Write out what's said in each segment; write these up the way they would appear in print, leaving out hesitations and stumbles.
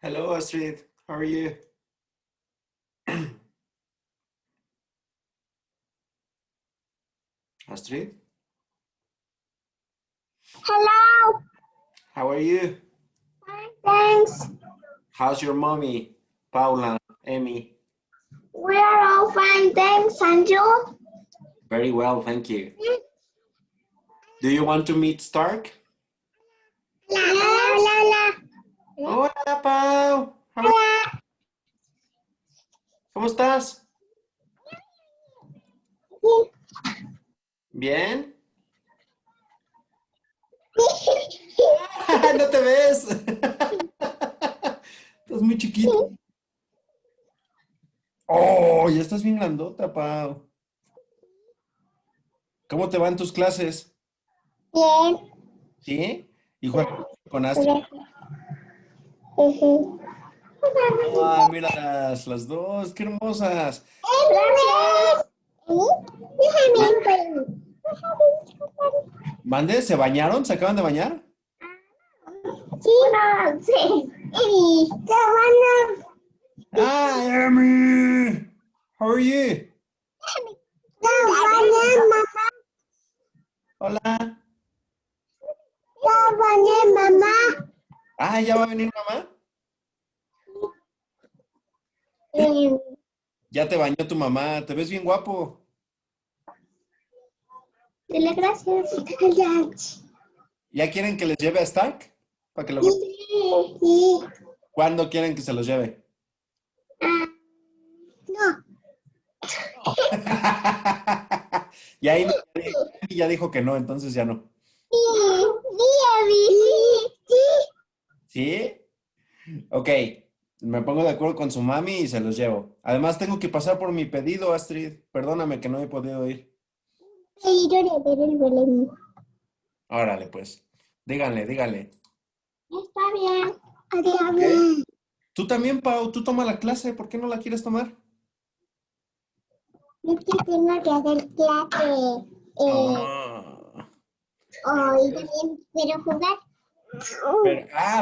Hello, Astrid. How are you? Astrid, Hello. how are you? Fine, thanks. How's your mommy, Paula, Emmy? We are all fine, thanks. And you? Very well, thank you. Do you want to meet Stark? La la la la. Hola, Pau. ¿Cómo estás? ¿Bien? No te ves. Estás muy chiquito. Oh, ya estás bien grandota, Pau. ¿Cómo te van tus clases? Bien. ¿Sí? ¿Y juegas con Astrid? Ujú. Ah, míralas, las dos, qué hermosas. Gracias. ¿Mande? ¿Se bañaron? ¿Se acaban de bañar? Sí. Bueno, sí. Y qué bueno. Hi, Emmy. How are you? Qué bueno, mamá. Hola. Qué bueno, mamá. Ah, ¿ya va a venir mamá? Eh, Ya te bañó tu mamá, te ves bien guapo. Dile gracias. ¿Ya quieren que les lleve a Stark? Para que lo... Sí, sí. ¿Cuándo quieren que se los lleve? Ah, no. Y ahí ya dijo que no, entonces ya no. Sí, sí, sí. ¿Sí? Ok, me pongo de acuerdo con su mami y se los llevo. Además, tengo que pasar por mi pedido, Astrid. Perdóname que no he podido ir. Sí, yo le veré el Belén. Órale, pues. Díganle, díganle. Está bien. Está Ok. bien. Tú también, Pau, tú toma la clase, ¿por qué no la quieres tomar? Es que tengo que hacer clase. Ah, Hoy también quiero jugar.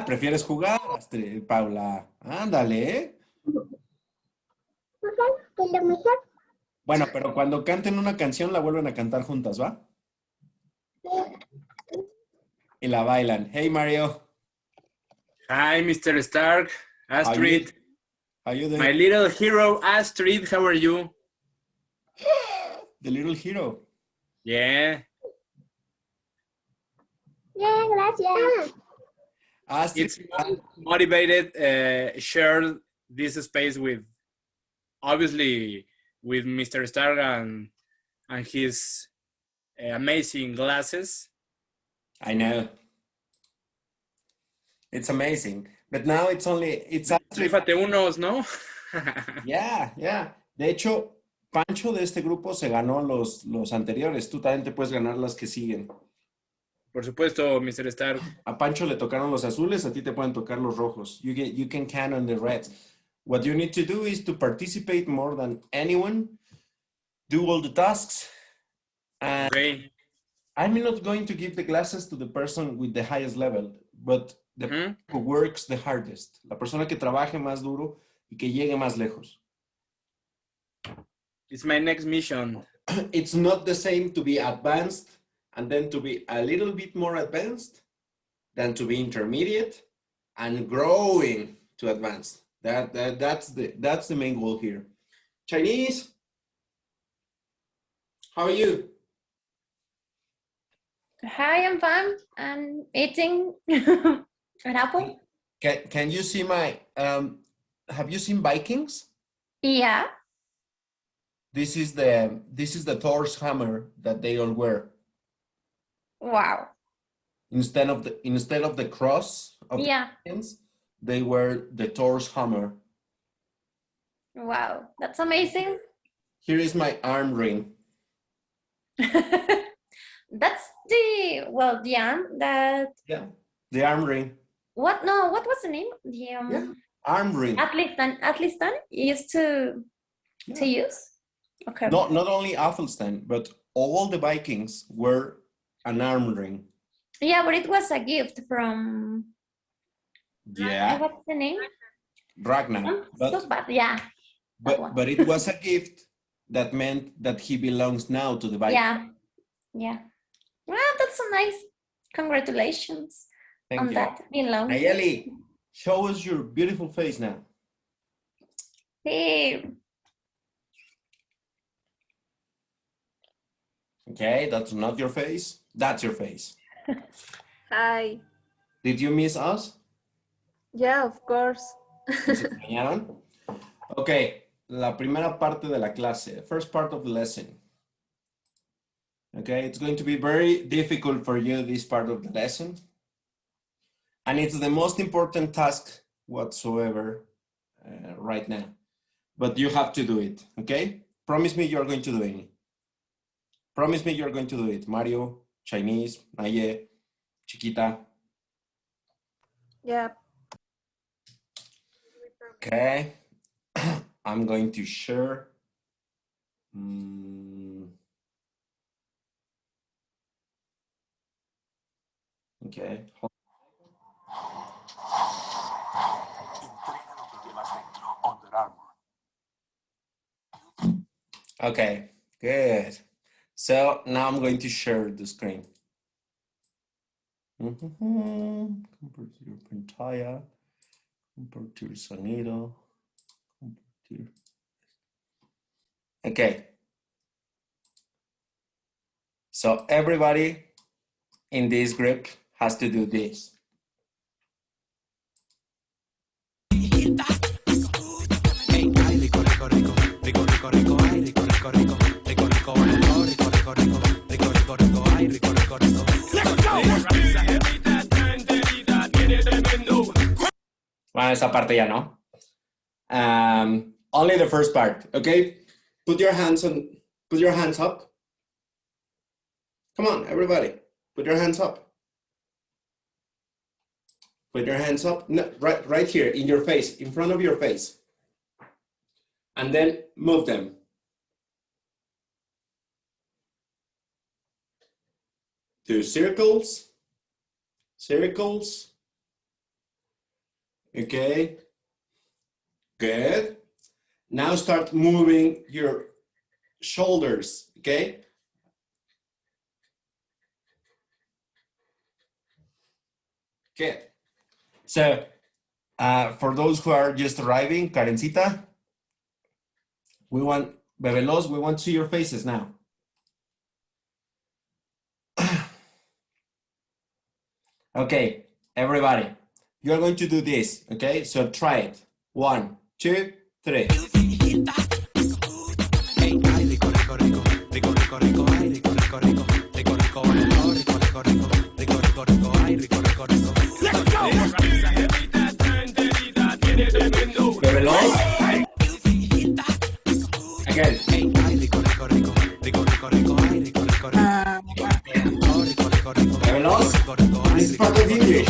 prefieres jugar, Astrid, Paula. Ándale, ¿eh? Jugar, que lo mejor. Bueno, pero cuando canten una canción la vuelven a cantar juntas, ¿va? Y la bailan. Hey, Mario. Hi, Mr. Stark, How you, Astrid, how you my doing? little hero, Astrid. How are you? The little hero. Yeah, Bien, gracias. Astrid, it's motivated. Share this space with obviously with Mr. Stark and his amazing glasses. I know. It's amazing. But now it's Astrid. Rífate unos, ¿no? Yeah, yeah. De hecho, Pancho de este grupo se ganó los anteriores. Tú también te puedes ganar las que siguen. Por supuesto, Mr. Stark. A Pancho le tocaron los azules, a ti te pueden tocar los rojos. You can count on the reds. What you need to do is to participate more than anyone, do all the tasks, and Okay. I'm not going to give the glasses to the person with the highest level, but the person who works the hardest. La persona que trabaje más duro y que llegue más lejos. It's my next mission. It's not the same to be advanced and then to be a little bit more advanced than to be intermediate and growing to advanced. That's the main goal here. Chinese, how are you? Hi, I'm fine. I'm eating an apple. Can you see my have you seen Vikings? Yeah. This is the Thor's hammer that they all wear. Wow. Instead of the cross of the Yeah. Vikings, they wear the Thor's hammer. Wow. That's amazing. Here is my arm ring. That's the arm that. Yeah, the arm ring. What? No, what was the name? The Yeah, arm ring. Atlistan used to use. Okay. Not only Athelstan, but all the Vikings wear an arm ring. Yeah, but it was a gift from. Yeah. What's the name? Ragnar. So bad, yeah. But it was a gift that meant that he belongs now to the bike. Yeah, yeah. Well, that's so nice. Congratulations Thank on you. that. Belong. Nayeli, show us your beautiful face now. Hey. Okay, that's not your face. That's your face. Hi. Did you miss us? Yeah, of course. ¿Nos extrañaron? Okay, la primera parte de la clase, first part of the lesson. Okay, it's going to be very difficult for you, this part of the lesson. And it's the most important task whatsoever right now. But you have to do it, okay? Promise me you're going to do it. Promise me you're going to do it. Mario, Chinese, Naye, Chiquita. Yeah. Okay. I'm going to share. Okay. Okay, good. So now I'm going to share the screen. Compartir pantalla. Compartir sonido. Compartir. Okay. So everybody in this group has to do this. Bueno, esa parte ya no. Only the first part, okay? Put your hands up. Come on, everybody. Put your hands up. Put your hands up. No, right here in your face, in front of your face. And then move them. Do circles. Circles. Okay. Good. Now start moving your shoulders, okay? Good. So, for those who are just arriving, Karencita, Bebelos, we want to see your faces now. Okay, everybody, you're going to do this, okay? So try it. 1, 2, 3. Bebelos. Again. Bebelos. This is part of English.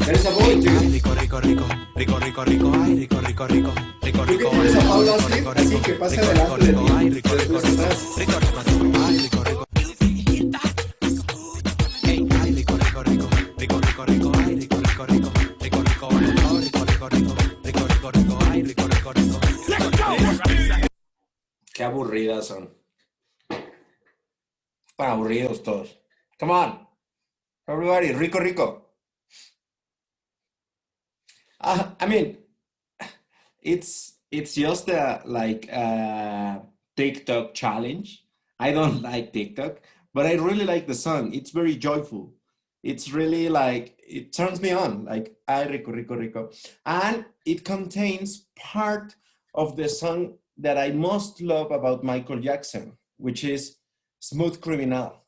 There's a boy too. Tú que tienes a Paula así que pase adelante de ti, después atrás. Qué aburridas son. Tan aburridos todos. Come on. Everybody, rico, rico. I mean, it's just like a TikTok challenge. I don't like TikTok, but I really like the song. It's very joyful. It's really like, it turns me on, like, ay, rico, rico, rico. And it contains part of the song that I most love about Michael Jackson, which is Smooth Criminal.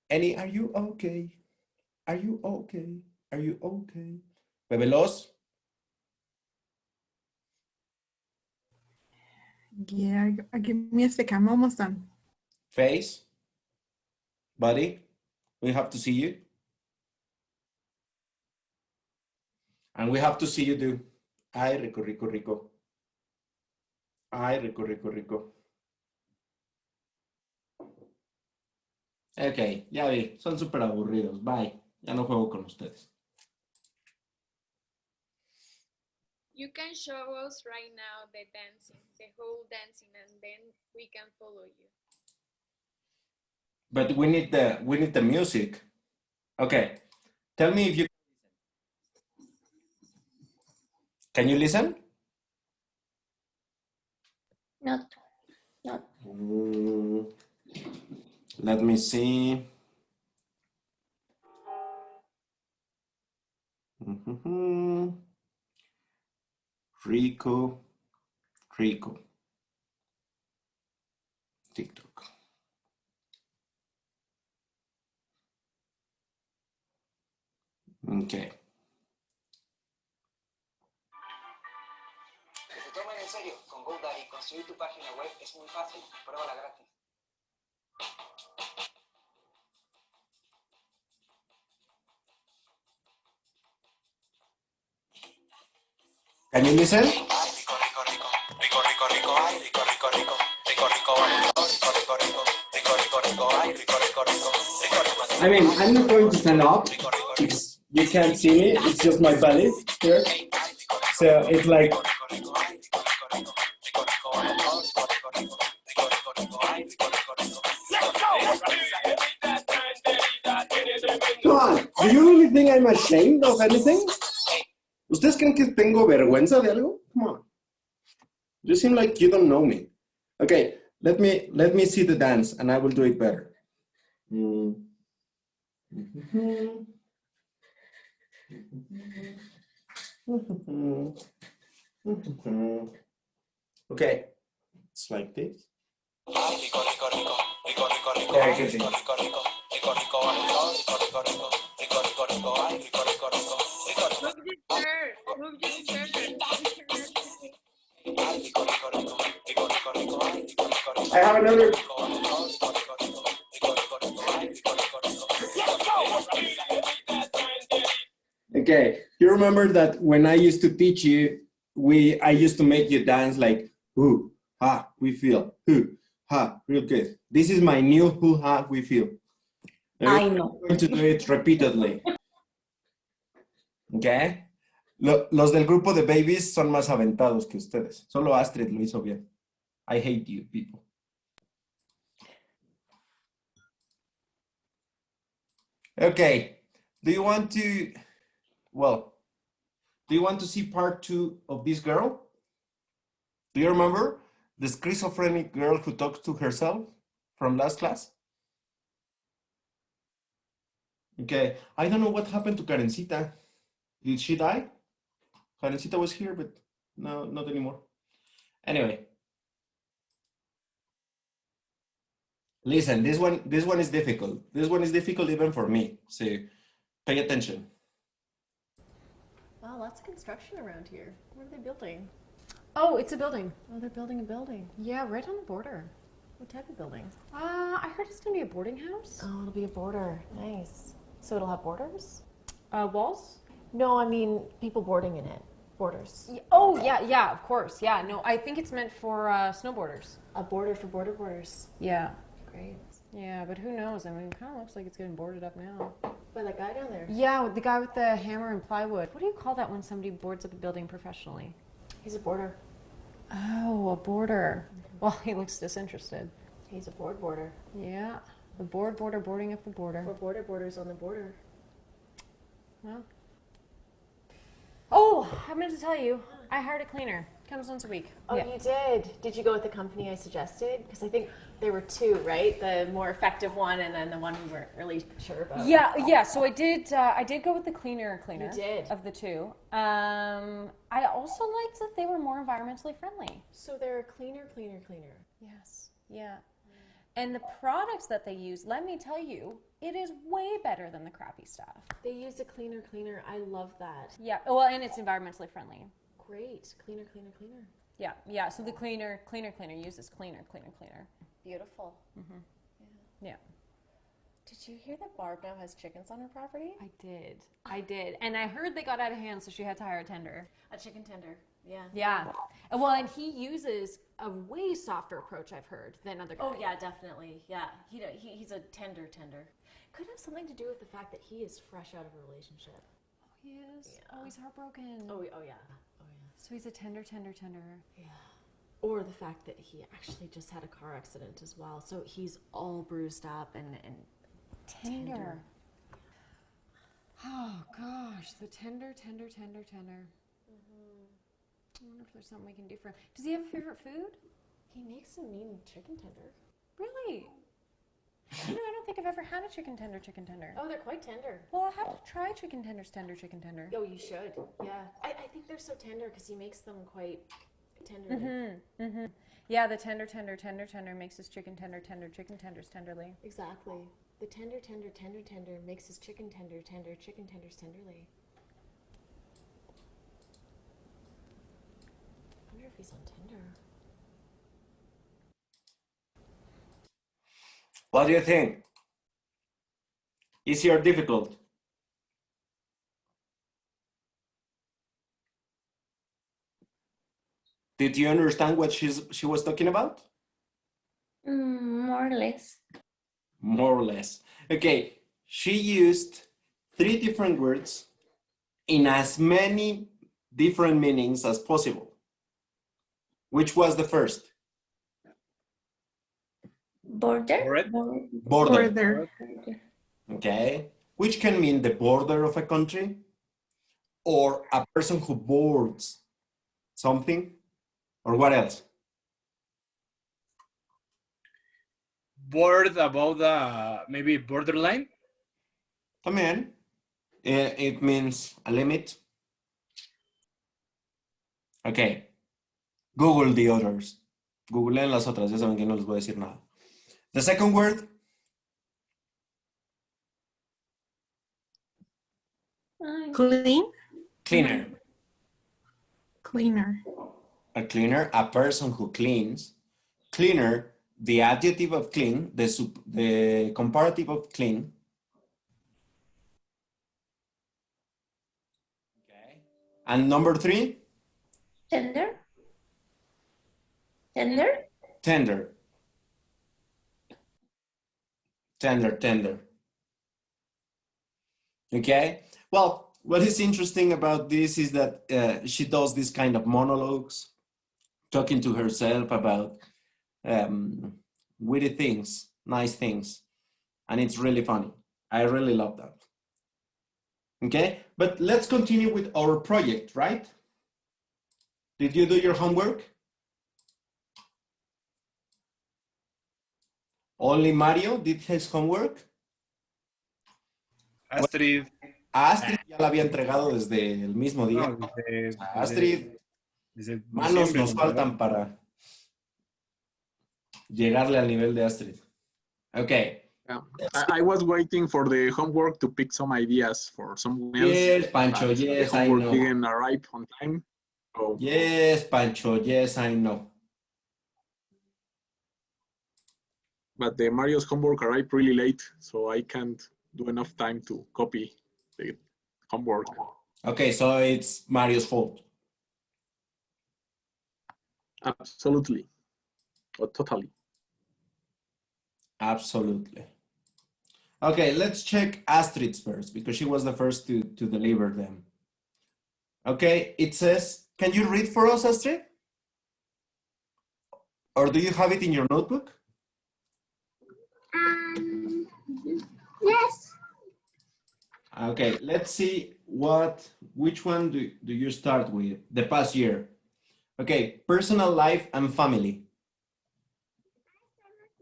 Are you okay? Are you okay? Are you okay? Bebelos? Yeah, give me a second. I'm almost done. Face? Body? We have to see you. And we have to see you do. Ay, rico, rico, rico. Ay, rico, rico, rico. Ok, ya vi, son súper aburridos. Bye. Ya no juego con ustedes. You can show us right now the dancing, the whole dancing, and then we can follow you. But we need the music. Okay. Tell me if you can you listen? Not. Not. Let me see. Rico. TikTok. Okay. Que te tomen en serio. Con GoDaddy construir tu página web es muy fácil. Pruébala gratis. Can you listen? I mean, I'm not going to stand up. You can't see me. It's just my belly here. So it's like. Come on. Do you really think I'm ashamed of anything? ¿Ustedes creen que tengo vergüenza de algo? Come on. You seem like you don't know me. Okay, let me see the dance and I will do it better. Okay, it's like this. Move your chair. I have another. Okay, you remember that when I used to teach you, I used to make you dance like hoo ha we feel hoo ha real good. This is my new hoo ha we feel. I know. I'm going to do it repeatedly. Okay. Los del grupo de babies son más aventados que ustedes. Solo Astrid lo hizo bien. I hate you people. Okay. Do you want to see part 2 of this girl? Do you remember the schizophrenic girl who talks to herself from last class? Okay. I don't know what happened to Karencita. Did she die? Karencita was here, but no, not anymore. Anyway. Listen, this one is difficult. This one is difficult even for me. So pay attention. Wow, lots of construction around here. What are they building? Oh, it's a building. Oh, they're building a building. Yeah, right on the border. What type of building? I heard it's gonna be a boarding house. Oh, it'll be a border. Nice. So it'll have borders? Walls? No, I mean people boarding in it. Borders. Oh, yeah, of course. Yeah, no, I think it's meant for snowboarders. A border for borders. Yeah. Great. Yeah, but who knows? I mean, it kind of looks like it's getting boarded up now. By that guy down there? Yeah, the guy with the hammer and plywood. What do you call that when somebody boards up a building professionally? He's a boarder. Oh, a boarder. Well, he looks disinterested. He's a boarder. Yeah, the border boarding up the border. Or borders on the border. Well. Oh, I meant to tell you, I hired a cleaner. Comes once a week. Oh, yeah. You did? Did you go with the company I suggested? Because I think there were two, right? The more effective one and then the one we weren't really sure about. Yeah. So I did go with the cleaner. You did? Of the two. I also liked that they were more environmentally friendly. So they're a cleaner. Yes. Yeah. And the products that they use, let me tell you, it is way better than the crappy stuff. They use a cleaner. I love that. Yeah. Well, and it's environmentally friendly. Great. Cleaner. Yeah. So the cleaner uses cleaner. Beautiful. Yeah. Did you hear that Barb now has chickens on her property? I did. And I heard they got out of hand, so she had to hire a tender. A chicken tender. Yeah. Yeah. Well, and he uses a way softer approach, I've heard, than other guys. Oh yeah, definitely. Yeah. He's a tender. Could have something to do with the fact that he is fresh out of a relationship. Oh, he is? Yeah. Oh, he's heartbroken. Oh yeah. So he's a tender. Yeah. Or the fact that he actually just had a car accident as well. So he's all bruised up and tender. Oh gosh, the tender. I wonder if there's something we can do for him. Does he have a favorite food? He makes a mean chicken tender. Really? I don't think I've ever had a chicken tender. Oh, they're quite tender. Well, I'll have to try chicken tender. Oh, you should. Yeah. I think they're so tender because he makes them quite tender. Yeah, the tender makes his chicken tenders tenderly. Exactly. The tender makes his chicken tenders tenderly. I wonder if he's on Tinder. What do you think? Easy or difficult? Did you understand what she was talking about? More or less. More or less. Okay, she used 3 different words in as many different meanings as possible. Which was the first? Border. Border. Okay, which can mean the border of a country or a person who boards something, or what else? Bored about the maybe borderline. También, it means a limit. Okay, Google the others. Googleen las otras, ya saben que no les voy a decir nada. The second word? Clean. Cleaner. Cleaner. A cleaner, a person who cleans. Cleaner, the adjective of clean, the comparative of clean. Okay. And number 3? Tender. Tender. Okay. Well, what is interesting about this is that she does this kind of monologues, talking to herself about witty things, nice things. And it's really funny. I really love that. Okay, but let's continue with our project, right? Did you do your homework? Only Mario did his homework. Astrid. Astrid ya la había entregado desde el mismo día. No, Astrid, desde manos diciembre, nos faltan para llegarle al nivel de Astrid. Okay. Yeah. I was waiting for the homework to pick some ideas for someone else. Yes, Pancho, yes, the I homework know. didn't arrive on time. So. Yes, Pancho, yes, I know. But the Mario's homework arrived really late, so I can't do enough time to copy the homework. Okay, so it's Mario's fault. Absolutely. Or totally. Absolutely. Okay, let's check Astrid's first because she was the first to deliver them. Okay, it says, can you read for us, Astrid? Or do you have it in your notebook? Yes. Okay, let's see which one do you start with? The past year. Okay, personal life and family.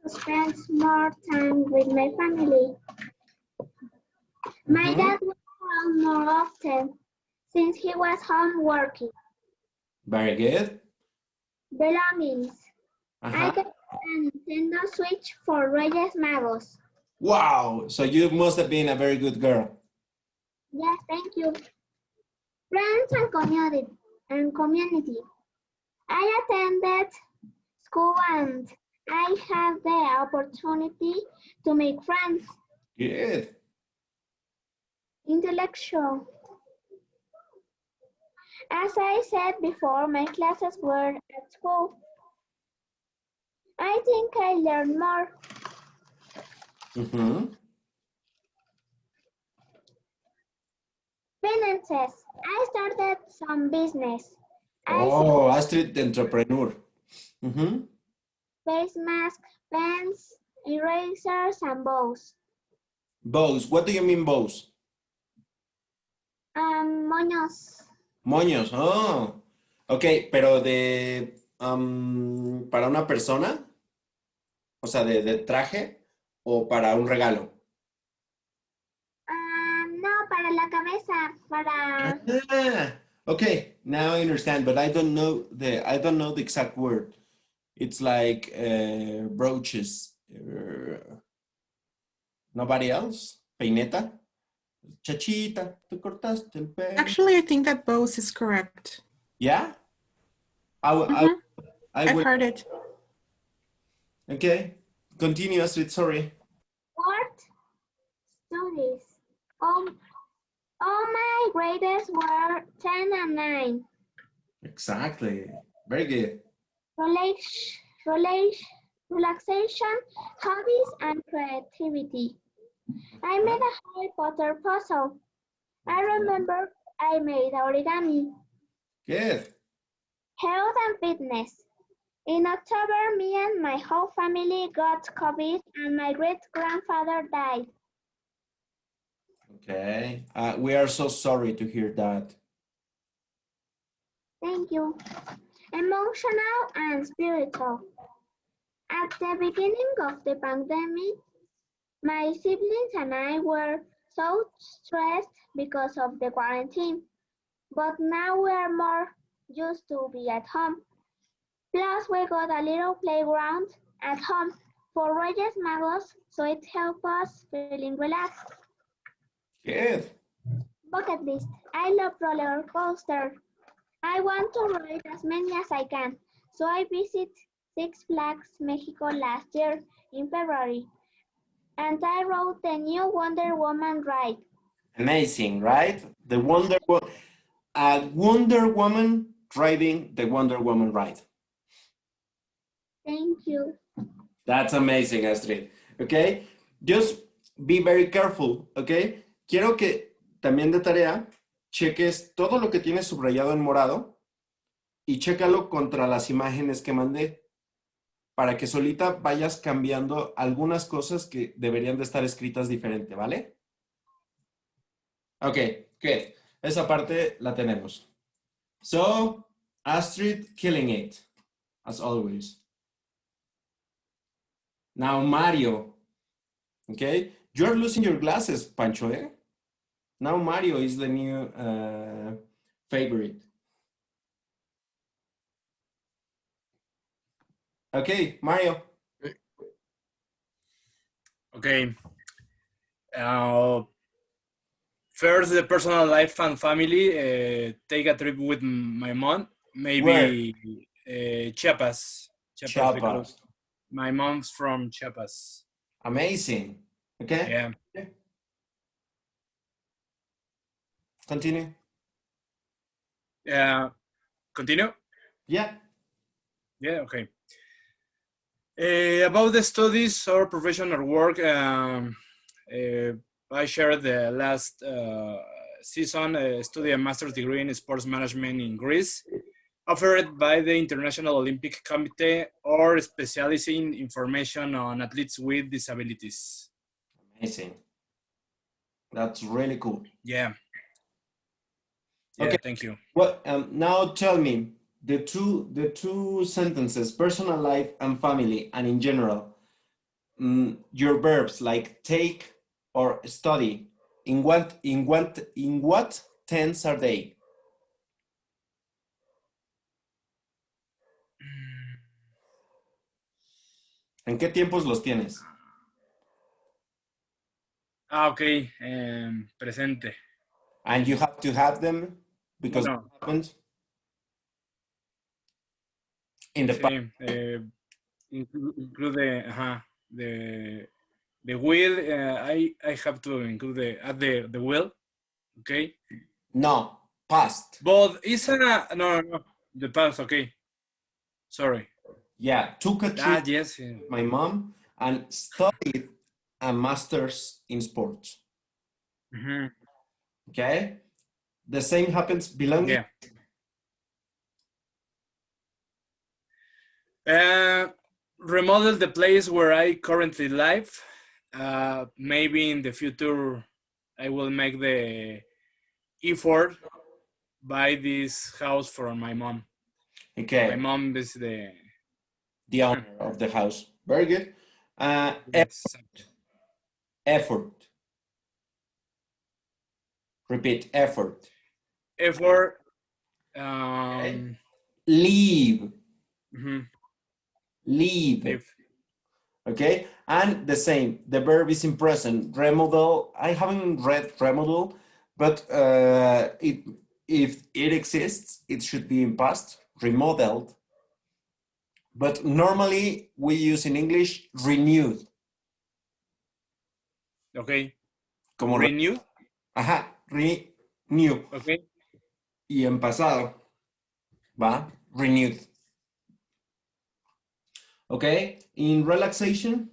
To spend more time with my family. My dad was home more often since he was home working. Very good. Belongings. I got a Nintendo Switch for Reyes Magos. Wow, so you must have been a very good girl. Yes, thank you. Friends and community. I attended school and I had the opportunity to make friends. Good. Intellectual. As I said before, my classes were at school. I think I learned more. Mm-hmm. Finances. I started some business. Oh, Astrid, the entrepreneur. Mm-hmm. Face mask, pens, erasers, and bows. Bows. What do you mean bows? Moños. Moños. Oh. Ok, pero para una persona, o sea, de traje o para un regalo. No, para la cabeza, para... Ah, okay, now I understand, but I don't know the exact word. It's like brooches. Nobody else? Peineta? Chachita, te cortaste el pelo. Actually, I think that both is correct. Yeah? I Mhm. I've will. heard it. Okay, continue, Astrid, sorry. What? Studies. All my grades were 10 and 9. Exactly. Very good. Relaxation, hobbies, and creativity. I made a Harry Potter puzzle. I remember I made origami. Good. Health and fitness. In October, me and my whole family got COVID and my great-grandfather died. Okay. We are so sorry to hear that. Thank you. Emotional and spiritual. At the beginning of the pandemic, my siblings and I were so stressed because of the quarantine, but now we are more used to be at home. Plus, we got a little playground at home for Reyes Magos, so it helps us feeling relaxed. Good. Bucket list. I love roller coaster. I want to ride as many as I can, so I visit Six Flags Mexico last year in February, and I rode the new Wonder Woman ride. Amazing, right? A Wonder Woman driving the Wonder Woman ride. Thank you. That's amazing, Astrid. Okay, just be very careful. Okay, quiero que también de tarea cheques todo lo que tienes subrayado en morado y chécalo contra las imágenes que mandé para que solita vayas cambiando algunas cosas que deberían de estar escritas diferente, ¿vale? Ok, good. Esa parte la tenemos. So, Astrid killing it, as always. Now, Mario. Okay, you're losing your glasses, Pancho, eh? Now Mario is the new favorite. Okay, Mario. Okay. First, the personal life and family. Take a trip with my mom. Maybe Chiapas. Chiapas. Because my mom's from Chiapas. Amazing. Okay. Yeah. Continue. Continue? Yeah. Yeah, okay. About the studies or professional work, I shared the last season study a master's degree in sports management in Greece, offered by the International Olympic Committee or specializing information on athletes with disabilities. Amazing. That's really cool. Yeah. Yeah, okay. Thank you. Well, now tell me the two sentences, personal life and family, and in general, your verbs like take or study. In what tense are they? ¿En qué tiempos los tienes? Okay. Presente. And you have to have them because No. it happened in the past. Sí, include the The wheel, I have to include the wheel, okay? No, past. But it's a, no, the past, okay. Sorry. Yeah, took a trip Yes. with my mom and studied a master's in sports. Mm-hmm. Okay? The same happens belonging. Yeah. Remodel the place where I currently live. Maybe in the future, I will make the effort buy this house for my mom. Okay. My mom is the owner of the house. Very good. Yes. Effort. Repeat, effort. Effort. Okay. Leave. Mm-hmm. Leave. Okay, and the same. The verb is in present. Remodel. I haven't read remodel, but if it exists, it should be in past. Remodeled. But normally we use in English renewed. Okay. Como renew. Ajá, renew. Okay. Y en pasado, ¿va? Renewed. Okay, in relaxation.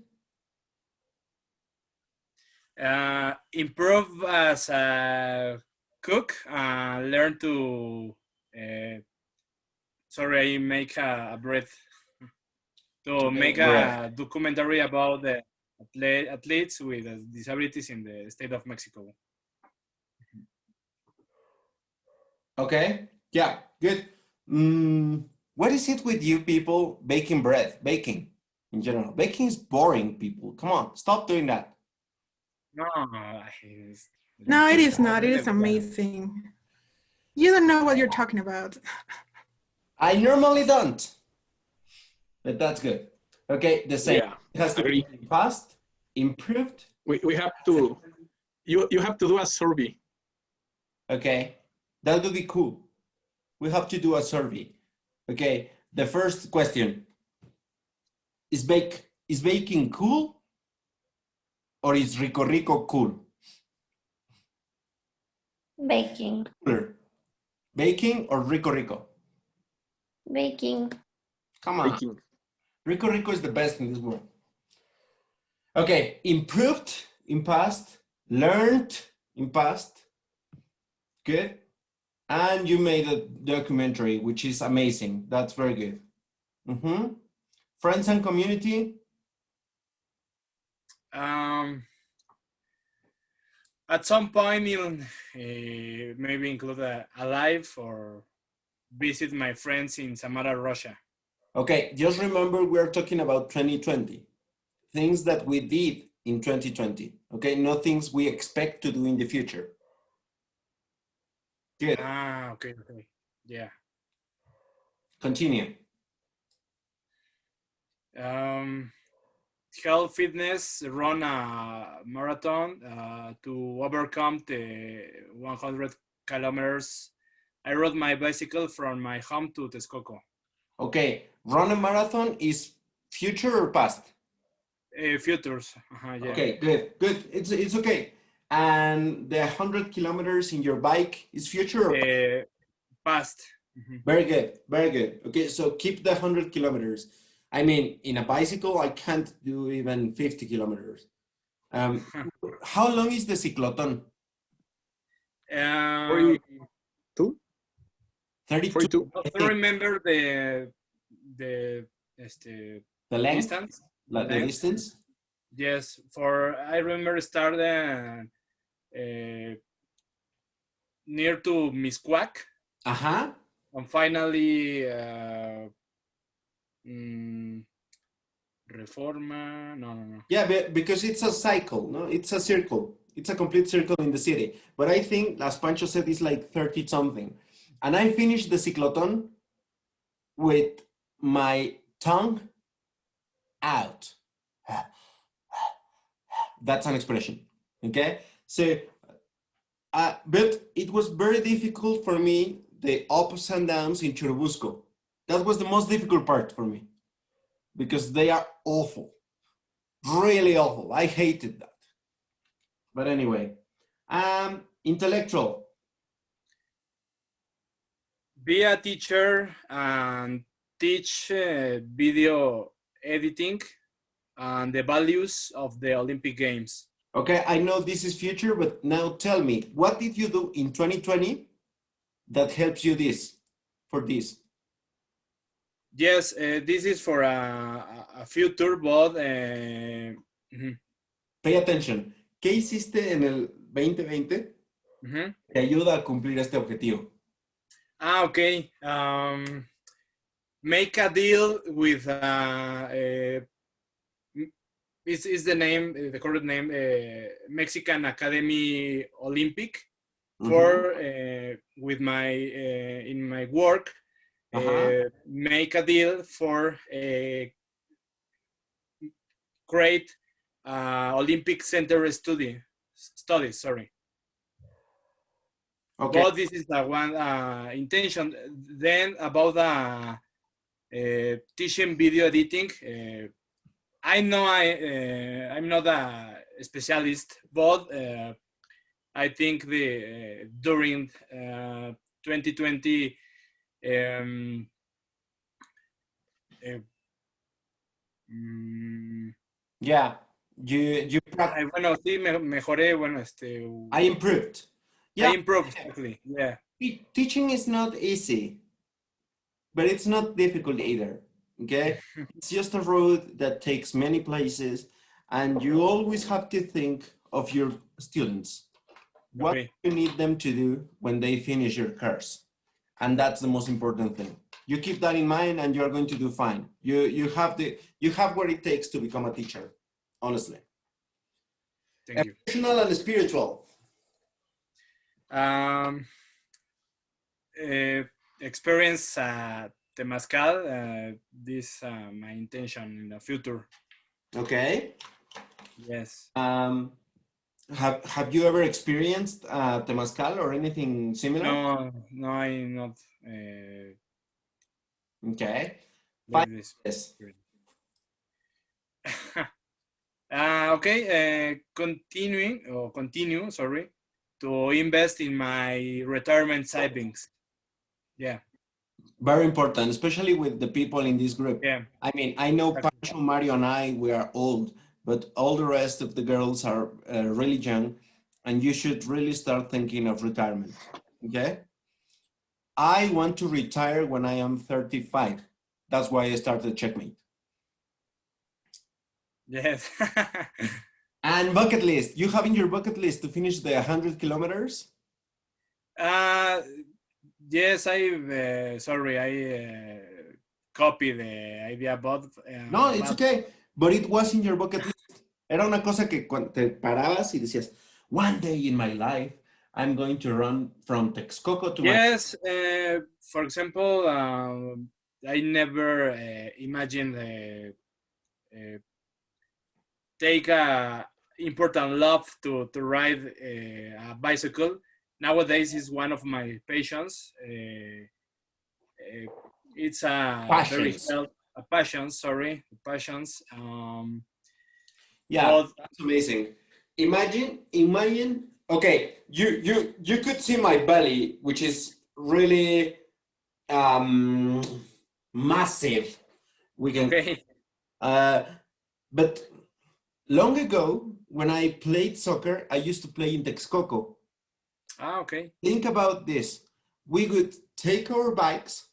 Improve as a cook. Learn to. Sorry, I make a breath. To make a documentary about the athletes with disabilities in the state of Mexico. Okay, yeah, good. What is it with you people baking bread? Baking in general. Baking is boring, people. Come on, stop doing that. No, it is not. It is amazing. You don't know what you're talking about. I normally don't, but that's good. Okay, the same. Yeah, it has to be past, improved. We have to, you have to do a survey. Okay, that would be cool. We have to do a survey. Okay, the first question, is baking cool or is Rico Rico cool? Baking. Cooler. Baking or Rico Rico? Baking. Come on. Baking. Rico Rico is the best in this world. Okay, improved in past, learned in past. Good. And you made a documentary, which is amazing. That's very good. Mm-hmm. Friends and community. At some point, maybe include a live or visit my friends in Samara, Russia. Okay, just remember we're talking about 2020. Things that we did in 2020. Okay, not things we expect to do in the future. Good. Okay. Yeah. Continue. Health fitness, run a marathon to overcome the 100 kilometers. I rode my bicycle from my home to Texcoco. Okay, run a marathon is future or past? Futures. Yeah. Okay, good. It's okay. And the 100 kilometers in your bike is future or past? Very good. Okay, so keep the 100 kilometers. I mean, in a bicycle, I can't do even 50 kilometers. How long is the cicloton? 32? 32. I don't remember the length? Distance. The distance? Yes, I remember starting near to Miscuac. Uh-huh. And finally, Reforma. No. Yeah, because it's a cycle, no? It's a circle. It's a complete circle in the city. But I think, as Pancho said, it's like 30 something. And I finished the cicloton with my tongue out. That's an expression, okay? So, but it was very difficult for me, the ups and downs in Churubusco. That was the most difficult part for me because they are awful. Really awful. I hated that. But anyway, intellectual. Be a teacher and teach video editing and the values of the Olympic Games. Okay, I know this is future, but now tell me, what did you do in 2020 that helps you for this? Yes, this is for a future, but Pay attention. ¿Qué hiciste en el 2020 que ayuda a cumplir este objetivo? Okay. Make a deal with is the name, the correct name, Mexican Academy Olympic for with my in my work. Make a deal for create Olympic Center studies. Sorry. Okay. But this is the one intention. Then about teaching video editing. I know I'm not a specialist, but I think during 2020 yeah, you bueno, sí, mejoré, bueno, I improved. Yeah. I improved, exactly. Yeah. Teaching is not easy, but it's not difficult either. Okay, it's just a road that takes many places, and you always have to think of your students. What do you need them to do when they finish your course? And that's the most important thing. You keep that in mind, and you're going to do fine. You have what it takes to become a teacher, honestly. Thank you. Emotional and spiritual. Experience Temazcal, this my intention in the future. Okay. Yes. Have you ever experienced Temazcal or anything similar? No, I'm not. Okay. Like this. Yes. Okay. Continue. Sorry, to invest in my retirement savings. Yeah. Very important, especially with the people in this group. Yeah. I mean, I know Pancho, Mario, and I, we are old, but all the rest of the girls are really young, and you should really start thinking of retirement, okay? I want to retire when I am 35. That's why I started Checkmate. Yes. And bucket list. You have in your bucket list to finish the 100 kilometers? Yes, I copied the idea, but no, it's okay. But it was in your bucket list. Era una cosa que cuando te parabas y decías, one day in my life, I'm going to run from Texcoco to. Yes, for example, I never imagined take a important love to ride a bicycle. Nowadays is one of my passions. It's a passions. Yeah, that's amazing. Imagine. Okay, you could see my belly, which is really massive. We can. Okay. But long ago, when I played soccer, I used to play in Texcoco. Okay. Think about this. We would take our bikes,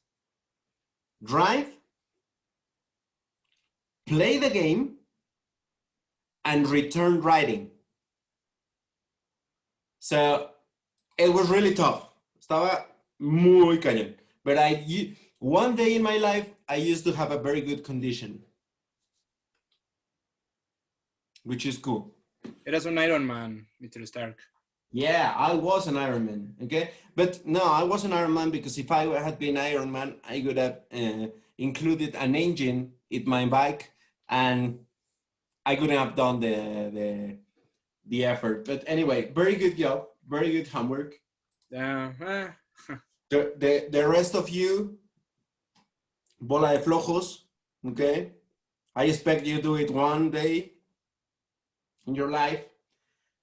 drive, play the game, and return riding. So it was really tough. Estaba muy cañón. But one day in my life, I used to have a very good condition, which is cool. Eras un Iron Man, Mr. Stark. Yeah, I was an Iron Man, okay? But no, I wasn't Iron Man because if I had been Iron Man, I would have included an engine in my bike and I couldn't have done the effort. But anyway, very good job, very good homework. The rest of you, bola de flojos, okay? I expect you do it one day in your life.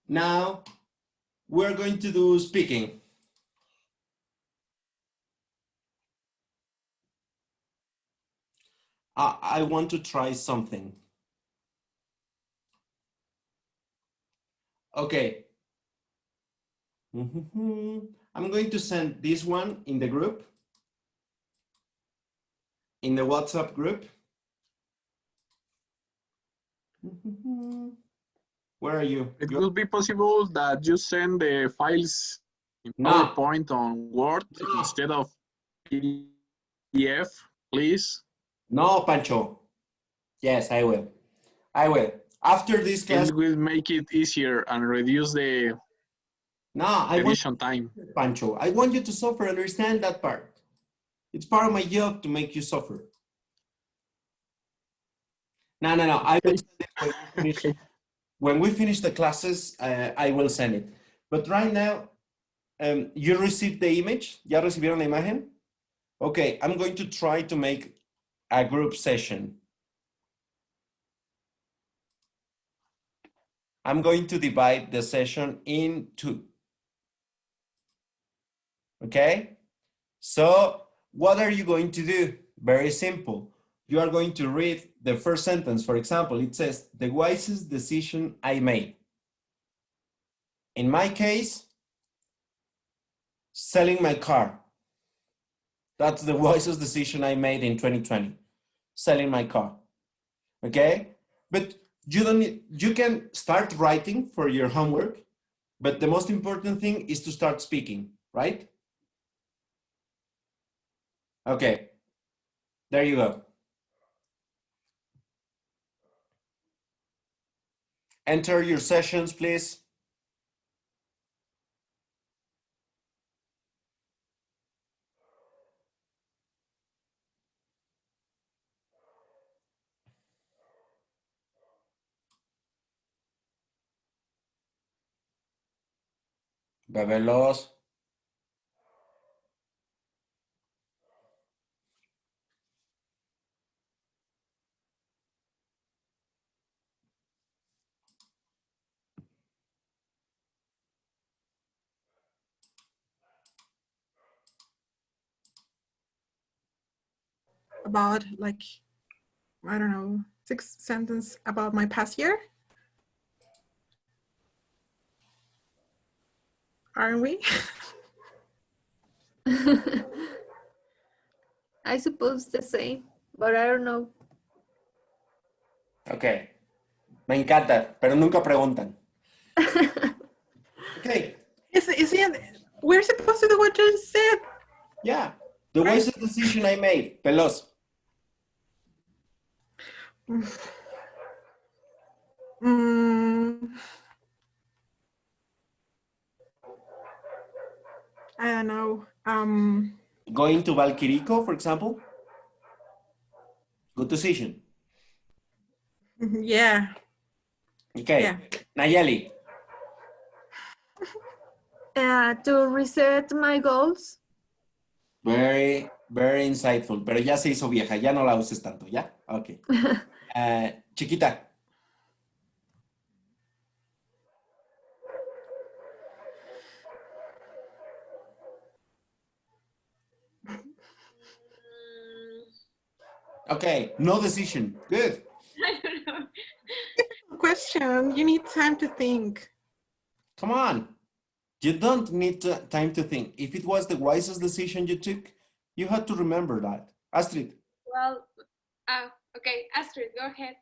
Now we're going to do speaking. I want to try something. Okay. I'm going to send this one in the group, in the WhatsApp group. Where are you? It will be possible that you send the files in PowerPoint on Word instead of PDF, please. No, Pancho. Yes, I will. I will. After this class, it will make it easier and reduce the edition time. Pancho, I want you to suffer. Understand that part. It's part of my job to make you suffer. No. I will send it when we finish the classes. I will send it. But right now, you received the image. ¿Ya recibieron la imagen? Okay, I'm going to try to make a group session. I'm going to divide the session in two. Okay? So what are you going to do? Very simple. You are going to read the first sentence. For example, it says, the wisest decision I made. In my case, selling my car. That's the wisest decision I made in 2020. Selling my car. Okay? But you don't need, you can start writing for your homework, but the most important thing is to start speaking, right? Okay. There you go. Enter your sessions, please. Bebelos. About like, I don't know, 6 sentences about my past year. Aren't we? I suppose the same, but I don't know. Okay. Me encanta, pero nunca preguntan. Okay. We're supposed to do what you said. Yeah. The wisest decision I made. Pelos. I don't know. Going to Valquirico, for example. Good decision. Yeah. Okay. Yeah. Nayeli. To reset my goals. Very, very insightful. Pero ya se hizo vieja. Ya no la uses tanto, ¿ya? Ok. Chiquita. Okay, no decision. Good. I don't know. Question. You need time to think. Come on. You don't need time to think. If it was the wisest decision you took, you had to remember that. Astrid. Well, okay, Astrid, go ahead.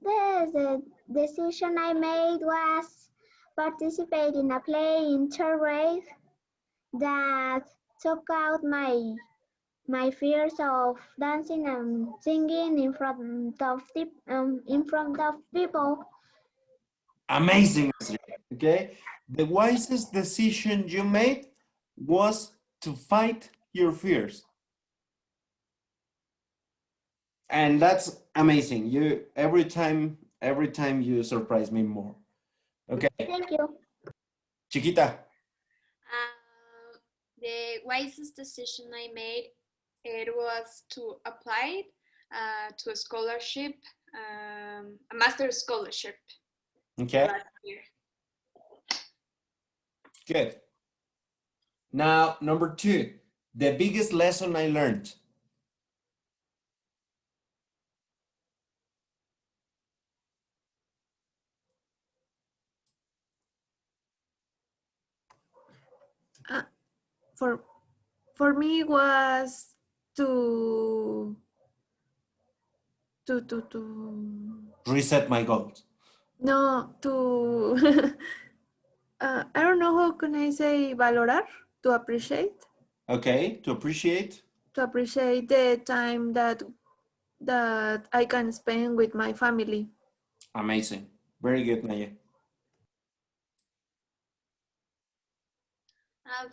The decision I made was participate in a play in third grade that took out my fears of dancing and singing in front of people. Amazing. Okay. The wisest decision you made was to fight your fears. And that's amazing. You every time you surprise me more. Okay. Thank you. Chiquita. The wisest decision I made, it was to apply to a scholarship a master's scholarship Okay, last year. good. Now, number 2, the biggest lesson I learned. For me was to Reset my goals. no to I don't know how can I say valorar, to appreciate Okay, to appreciate. the time that I can spend with my family. Amazing. Very good, Naya.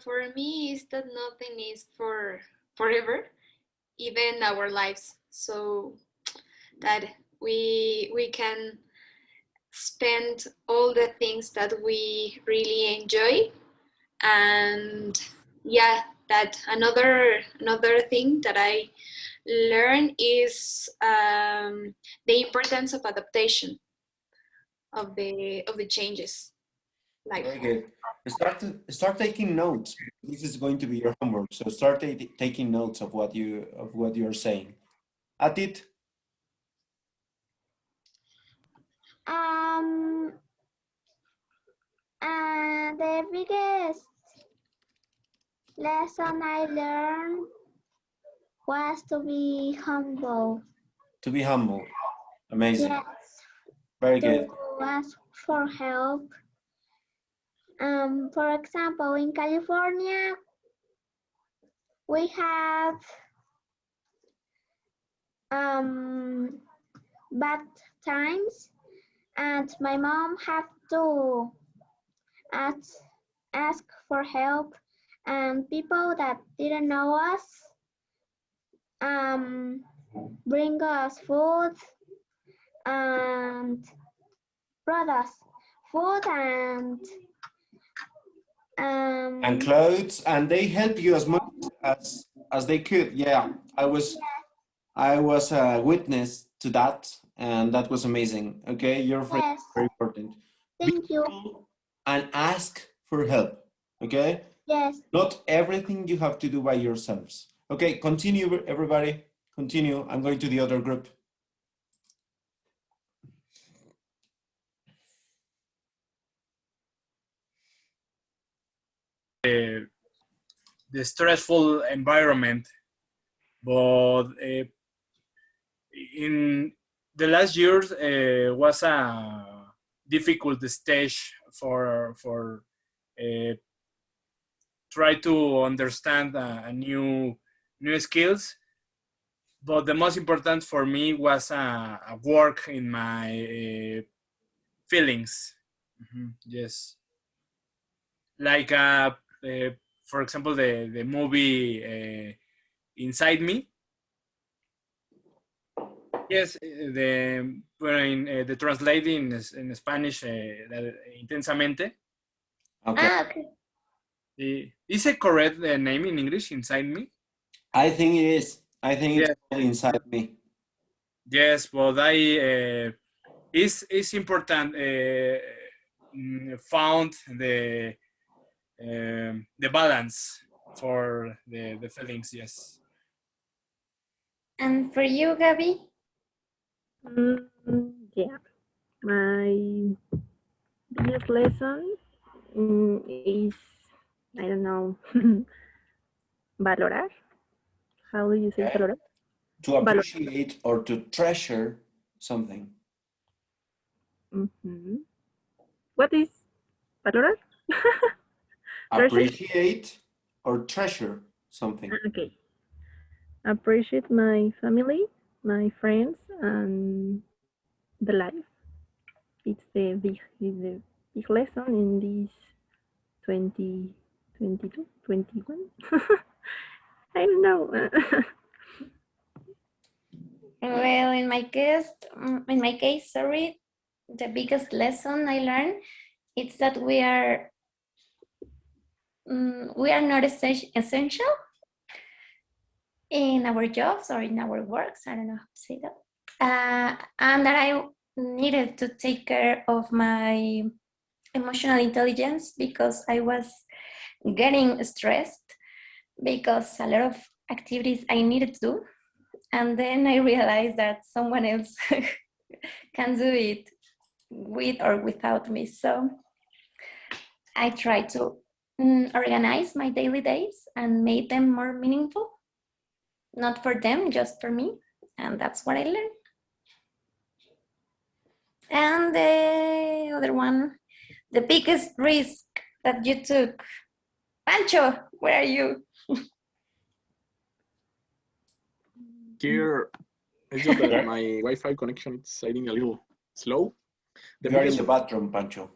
For me, is that nothing is for forever, even our lives. So that we can spend all the things that we really enjoy. And yeah, that another thing that I learned is the importance of adaptation of the changes. Like, Very good. Start taking notes. This is going to be your homework. So start taking notes of what you're saying. Atit, And the biggest lesson I learned was to be humble. to be humble. Amazing. Yes, Very to good. ask for help. For example, in California, we have bad times, and my mom had to ask for help, and people that didn't know us bring us food and brought us food And clothes, and they help you as much as they could. Yeah, I was a witness to that, and that was amazing. Okay, your friend yes, is very important. thank you. And ask for help. Okay, Yes, not everything you have to do by yourselves. Okay, continue, everybody. Continue. I'm going to the other group. The stressful environment, but in the last years was a difficult stage for try to understand a new skills. But the most important for me was a work in my feelings. Yes, like for example, the movie Inside Me. Yes, the translating in Spanish, intensamente. Okay. Okay. Is it correct name in English? Inside Me. I think it is. I think it's called Inside Me. Yes, but it's important. Found the balance for the feelings. Yes. And for you, Gabby? Yeah, my biggest lesson is, I don't know, valorar. How do you say Okay. valorar? To appreciate or to treasure something. What is valorar? Appreciate or treasure something. Okay. Appreciate my family, my friends, and the life. It's the big lesson in this 2022, 21. I don't know. Well, in my case, sorry, the biggest lesson I learned is that we are not essential in our jobs or in our works. I don't know how to say that. and that I needed to take care of my emotional intelligence because I was getting stressed because a lot of activities I needed to do. And then I realized that someone else can do it with or without me. So I tried to organize my daily days and make them more meaningful, not for them, just for me. And that's what I learned. And the other one, the biggest risk that you took. Pancho, where are you? Here, it's just that my Wi-Fi connection is sliding a little slow. The You're in biggest, the bathroom, Pancho.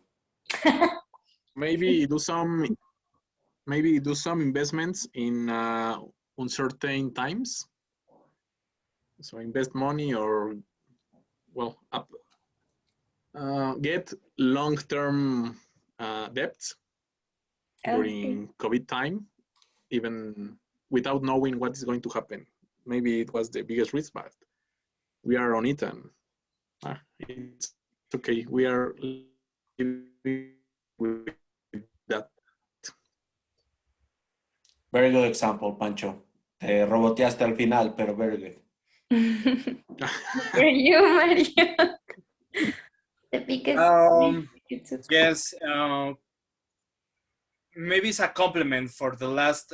maybe do some investments in uncertain times. So invest money or well, get long-term debts during COVID time, even without knowing what is going to happen. Maybe it was the biggest risk, but we are on it and it's okay. We are living with that. Very good example, Pancho. Te roboteaste al final, pero very good. For you, Mario. The biggest. Yes, maybe it's a compliment for the last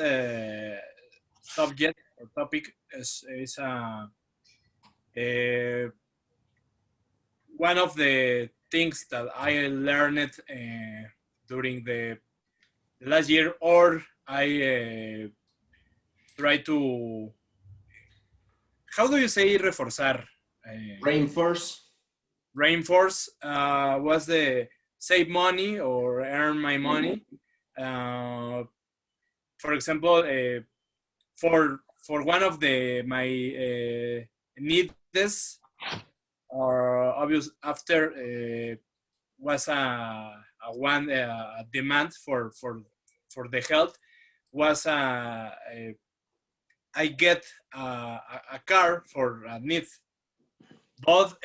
subject or topic. Is one of the things that I learned during the last year, or I try to. How do you say reforzar? Reinforce. Reinforce was the save money or earn my money. For example, for one of my needs, or obvious after was a one demand for the health was I get a car for a need, but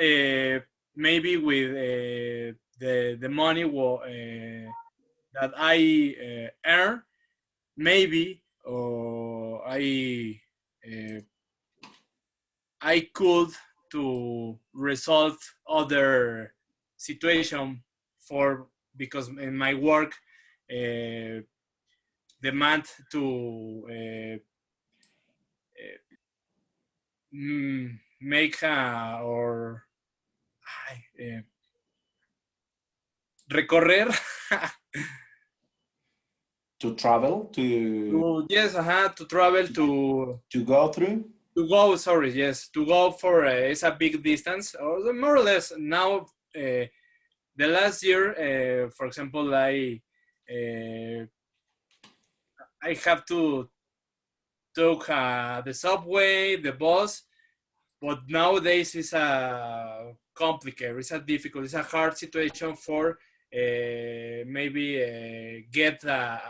maybe with the money that I earn, maybe I could to resolve other situation because in my work demand to make or recorrer to travel yes, to travel to go through to go. Sorry, yes, to go for it's a big distance, or more or less. Now, the last year, for example, I have to took the subway, the bus, but nowadays it's a complicated, it's a difficult, it's a hard situation for maybe get a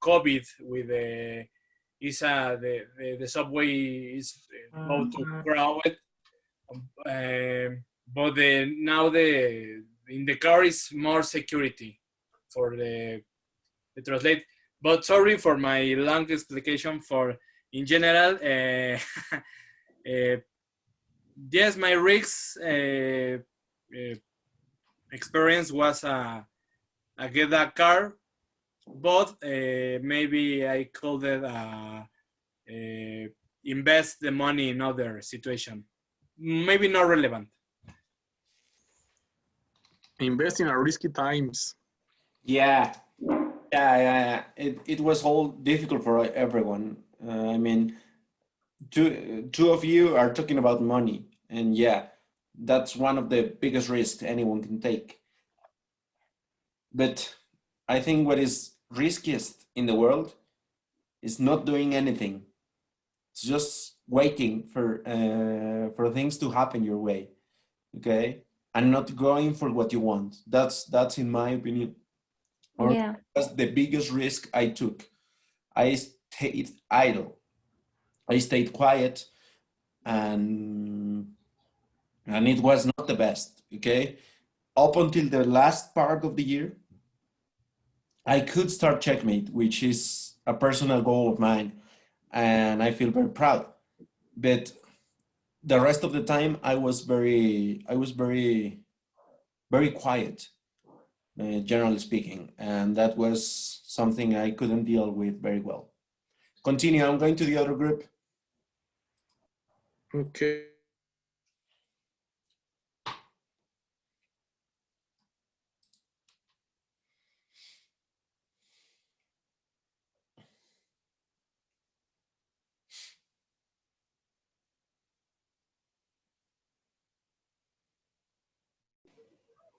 COVID with the subway is go to crowded, but now in the car is more security for the translate. But sorry for my long explication. For in general, yes, my risks experience was I get a car, but maybe I could invest the money in other situation. Maybe not relevant. Invest in our risky times. Yeah. It was all difficult for everyone. I mean, two of you are talking about money, and yeah, that's one of the biggest risks anyone can take. But I think what is riskiest in the world is not doing anything. It's just waiting for things to happen your way, okay, and not going for what you want. That's in my opinion. Yeah. That's the biggest risk I took. I stayed idle. I stayed quiet, and and it was not the best, okay? Up until the last part of the year, I could start Checkmate, which is a personal goal of mine, and I feel very proud. But the rest of the time, very quiet, generally speaking, and that was something I couldn't deal with very well. Continue. I'm going to the other group. Okay.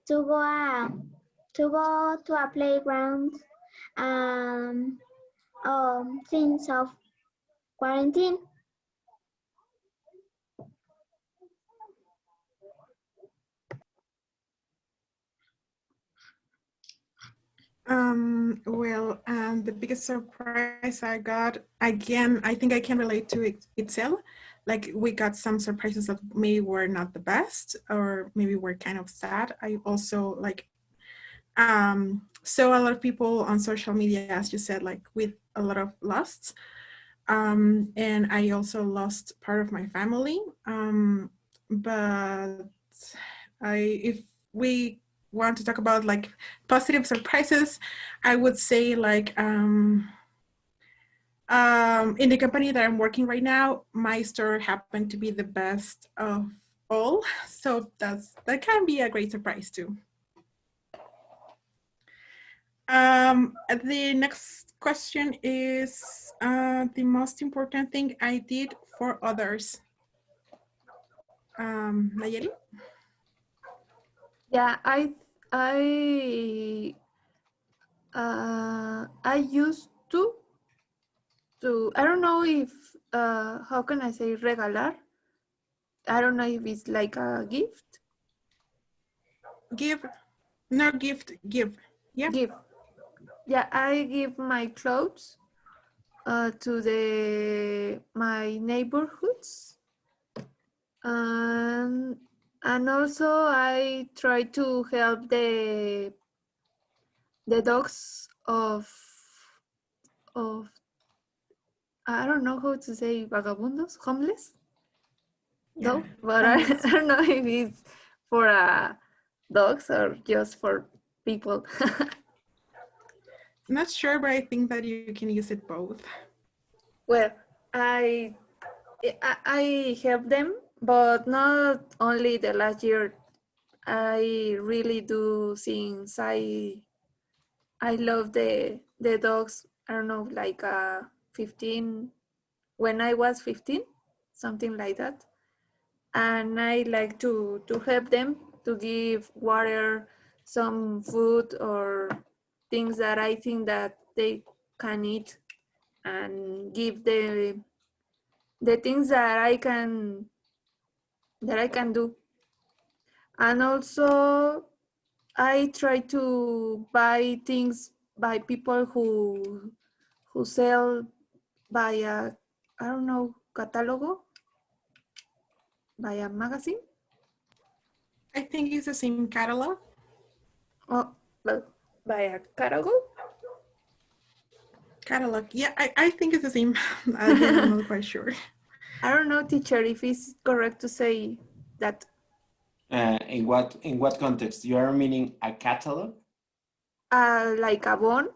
To go out, to go to a playground, since of quarantine. The biggest surprise I got, again, I think I can relate to it itself. Like we got some surprises that maybe were not the best or maybe were kind of sad. I also like saw a lot of people on social media, as you said, like with a lot of loss. And I also lost part of my family. But if we want to talk about like positive surprises, I would say like in the company that I'm working right now, my store happened to be the best of all. So that can be a great surprise too. The next question is the most important thing I did for others. Nayeli? Yeah, I used to I don't know if how can I say regalar? I don't know if it's like a gift. Give, not gift, give. Yeah. Give. Yeah, I give my clothes to my neighborhoods, and also I try to help the dogs of I don't know how to say vagabundos, homeless. Yeah, No, but I don't know if it's for dogs or just for people. Not sure, but I think that you can use it both. Well, I help them, but not only the last year. I really do since I love the dogs. I don't know, like 15 when I was 15, something like that. And I like to help them to give water, some food or things that I think that they can eat, and give the things that I can do. And also I try to buy things by people who sell by a, I don't know, catalogo, by a magazine. I think it's the same catalog. Oh, well, by a catalog. Catalog. Yeah, I think it's the same. Again, I'm not quite sure. I don't know, teacher, if it's correct to say that. In what context? You are meaning a catalog? Like a bond.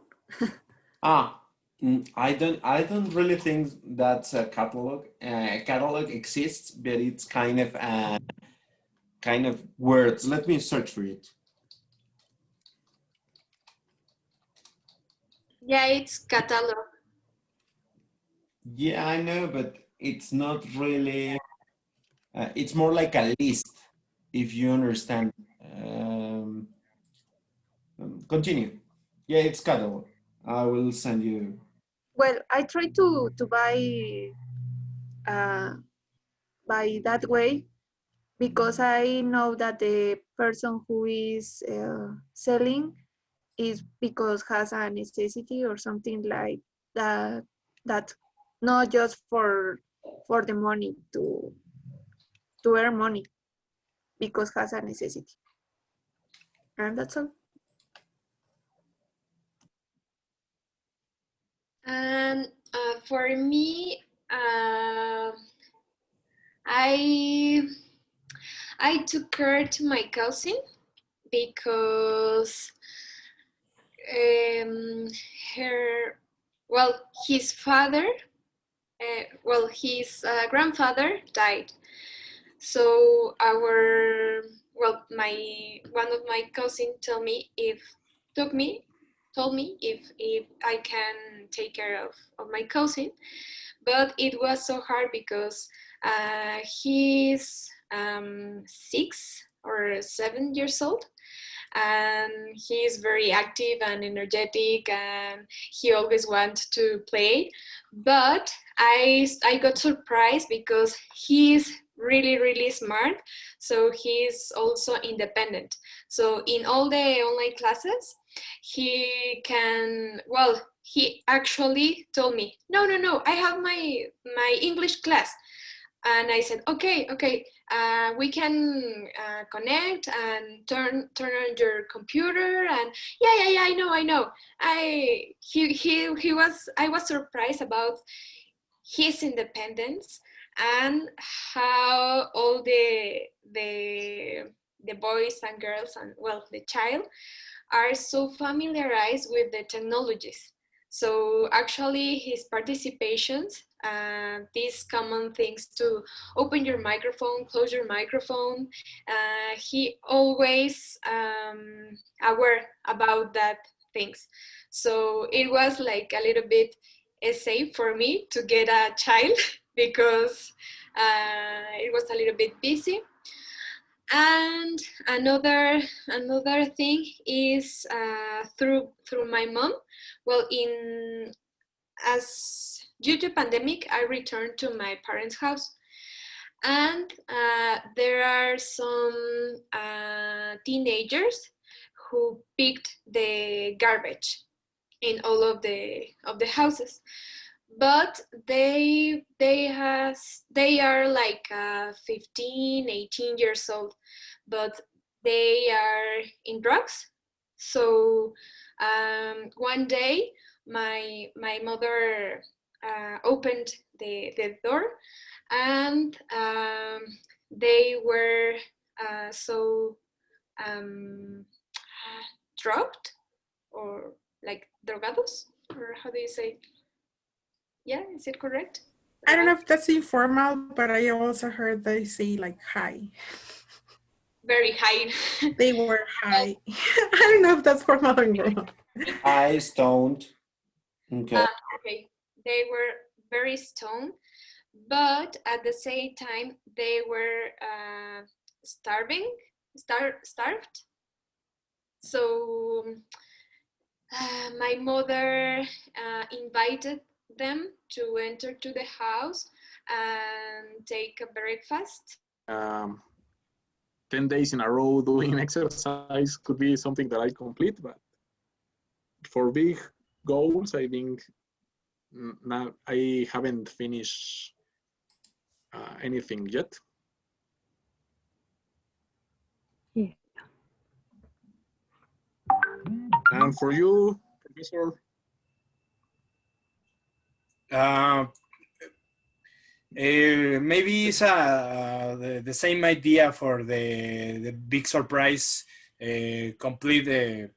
I don't really think that's a catalog. A catalog exists, but it's kind of words. Let me search for it. Yeah, it's catalog. Yeah, I know, but it's not really. It's more like a list, if you understand. Continue. Yeah, it's catalog. I will send you. Well, I try to buy by that way, because I know that the person who is selling is because has a necessity or something like that, that not just for the money to earn money. because has a necessity. And that's all. And for me, I took care to my cousin because his father, his grandfather died. So one of my cousin told me if I can take care of my cousin, but it was so hard because he's 6 or 7 years old, and he's very active and energetic, and he always wants to play. But I got surprised because he's really smart, so he's also independent. So in all the online classes, he actually told me, no, I have my English class. And I said, okay, we can connect and turn on your computer. And yeah, I know. I was surprised about his independence and how all the boys and girls and the child are so familiarized with the technologies. So actually his participations, these common things to open your microphone, close your microphone, he always aware about that things. So it was like a little bit safe for me to get a child because it was a little bit busy. And another thing is through my mom. Well, as due to pandemic, I returned to my parents' house, and there are some teenagers who picked the garbage in all of the houses. But they are like 15, 18 years old, but they are in drugs. So one day my mother opened the door, and they were so drugged, or like drogados, or how do you say? Yeah, is it correct? I don't know if that's informal, but I also heard they say like high. Very high. They were high. I don't know if that's formal or informal. High, stoned. Okay. Okay. They were very stoned, but at the same time they were starved. So my mother invited them to enter to the house and take a breakfast. 10 days in a row doing exercise could be something that I complete, but for big goals, I think now I haven't finished anything yet. Yeah. And for you, Professor? Maybe it's the same idea for the big surprise. Complete the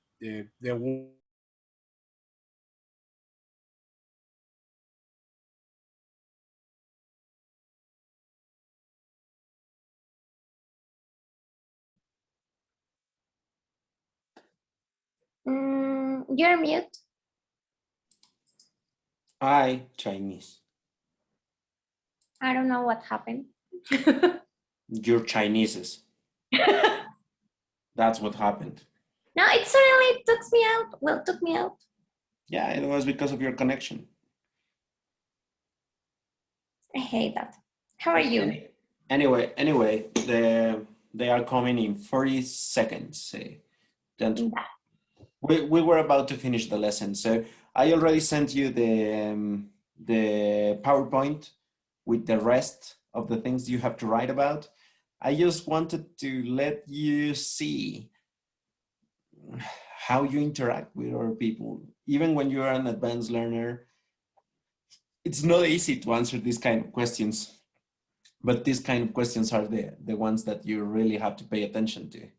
You're mute. I Chinese. I don't know what happened. You're Chineses. That's what happened. No, it suddenly took me out. Well, took me out. Yeah, it was because of your connection. I hate that. How are you? Anyway, they are coming in 40 seconds. Then we were about to finish the lesson. So I already sent you the PowerPoint with the rest of the things you have to write about. I just wanted to let you see how you interact with other people. Even when you're an advanced learner, it's not easy to answer these kind of questions, but these kind of questions are the ones that you really have to pay attention to.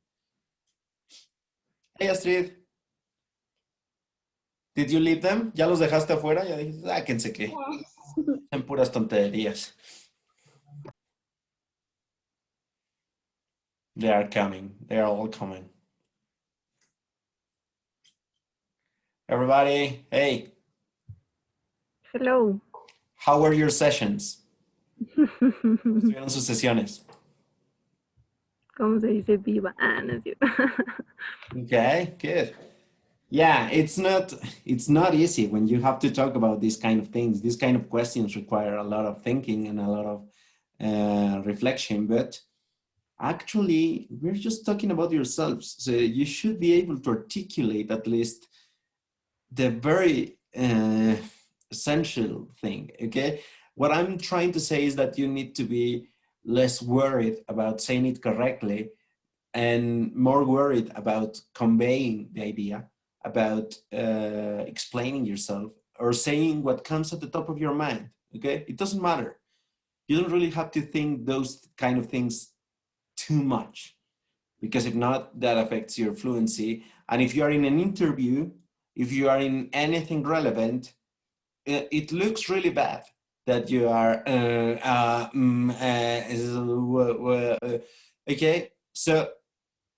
Hey, Astrid. Did you leave them? ¿Ya los dejaste afuera? Ya dijiste, sáquense que son puras tonterías. They are coming. They are all coming. Everybody, hey. Hello. How were your sessions? ¿Cómo estuvieron sus sesiones? ¿Cómo se dice viva? Ah, no es cierto. Okay, good. Yeah, it's not easy when you have to talk about these kind of things. These kind of questions require a lot of thinking and a lot of reflection, but actually we're just talking about yourselves. So you should be able to articulate at least the very essential thing, okay? What I'm trying to say is that you need to be less worried about saying it correctly and more worried about conveying the idea, about explaining yourself or saying what comes at the top of your mind, okay? It doesn't matter. You don't really have to think those kind of things too much, because if not, that affects your fluency. And if you are in an interview, if you are in anything relevant, it looks really bad that you are, okay? So